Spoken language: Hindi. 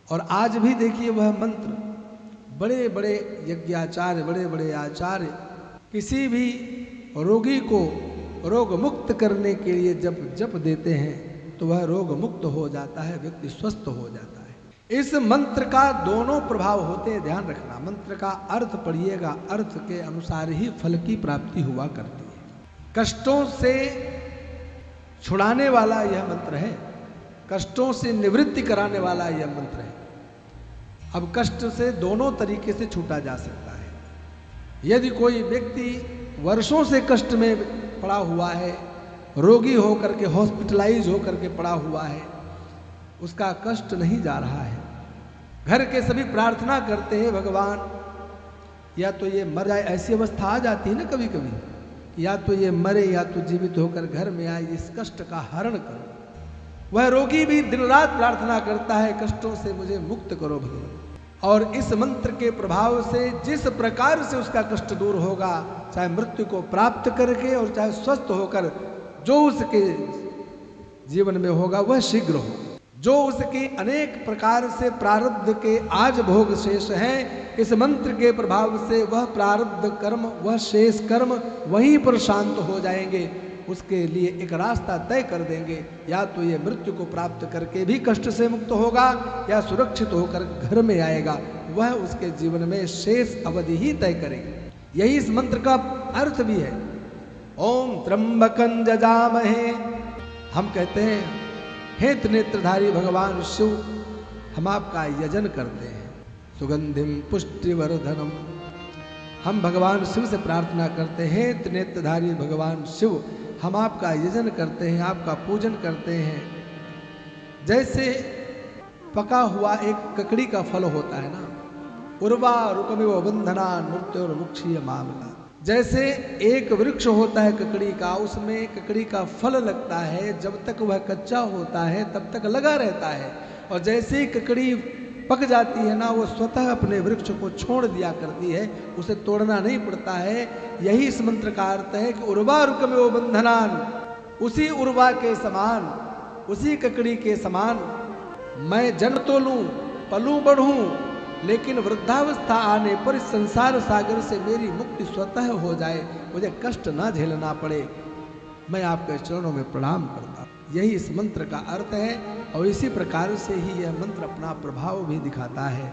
और आज भी देखिए वह मंत्र बड़े बड़े यज्ञाचार्य, बड़े बड़े आचार्य किसी भी रोगी को रोग मुक्त करने के लिए जब जप देते हैं तो वह रोग मुक्त हो जाता है, व्यक्ति स्वस्थ हो जाता है। इस मंत्र का दोनों प्रभाव होते हैं, ध्यान रखना। मंत्र का अर्थ पढ़िएगा, अर्थ के अनुसार ही फल की प्राप्ति हुआ करती है। कष्टों से छुड़ाने वाला यह मंत्र है, कष्टों से निवृत्ति कराने वाला यह मंत्र है। अब कष्ट से दोनों तरीके से छूटा जा सकता है। यदि कोई व्यक्ति वर्षों से कष्ट में पड़ा हुआ है, रोगी होकर के हॉस्पिटलाइज होकर के पड़ा हुआ है, उसका कष्ट नहीं जा रहा है, घर के सभी प्रार्थना करते हैं भगवान या तो ये मर जाए, ऐसी अवस्था आ जाती है ना कभी कभी, या तो ये मरे या तो जीवित होकर घर में आए, इस कष्ट का हरण करो। वह रोगी भी दिन रात प्रार्थना करता है, कष्टों से मुझे मुक्त करो भगवान। और इस मंत्र के प्रभाव से जिस प्रकार से उसका कष्ट दूर होगा, चाहे मृत्यु को प्राप्त करके और चाहे स्वस्थ होकर, जो उसके जीवन में होगा वह शीघ्र हो। जो उसके अनेक प्रकार से प्रारब्ध के आज भोग शेष हैं, इस मंत्र के प्रभाव से वह प्रारब्ध कर्म, वह शेष कर्म वहीं पर शांत हो जाएंगे। उसके लिए एक रास्ता तय कर देंगे, या तो ये मृत्यु को प्राप्त करके भी कष्ट से मुक्त होगा या सुरक्षित होकर घर में आएगा। वह उसके जीवन में शेष अवधि ही तय करेगा। यही इस मंत्र का अर्थ भी है। ओम त्र्यंबकं जजामहे, हम कहते हैं हे त्रिनेत्रधारी भगवान शिव, हम आपका यजन करते हैं। सुगंधिम पुष्टिवर्धनम, हम भगवान शिव से प्रार्थना करते हैं, त्रिनेत्रधारी भगवान शिव हम आपका यजन करते हैं, आपका पूजन करते हैं। जैसे पका हुआ एक ककड़ी का फल होता है ना, उर्वा रुकमिव बंधना मृत्युर्मुक्षीय मामला, जैसे एक वृक्ष होता है ककड़ी का, उसमें ककड़ी का फल लगता है, जब तक वह कच्चा होता है तब तक लगा रहता है, और जैसे ही ककड़ी पक जाती है ना, वो स्वतः अपने वृक्ष को छोड़ दिया करती है, उसे तोड़ना नहीं पड़ता है। यही इस मंत्र का अर्थ है कि उर्वा रुकमिव बंधनान, उसी उर्वा के समान, उसी ककड़ी के समान मैं जन्म तो लूं, पलूं बढ़ूं, लेकिन वृद्धावस्था आने पर इस संसार सागर से मेरी मुक्ति स्वतः हो जाए, मुझे कष्ट ना झेलना पड़े। मैं आपके चरणों में प्रणाम करता हूं। यही इस मंत्र का अर्थ है, और इसी प्रकार से ही यह मंत्र अपना प्रभाव भी दिखाता है।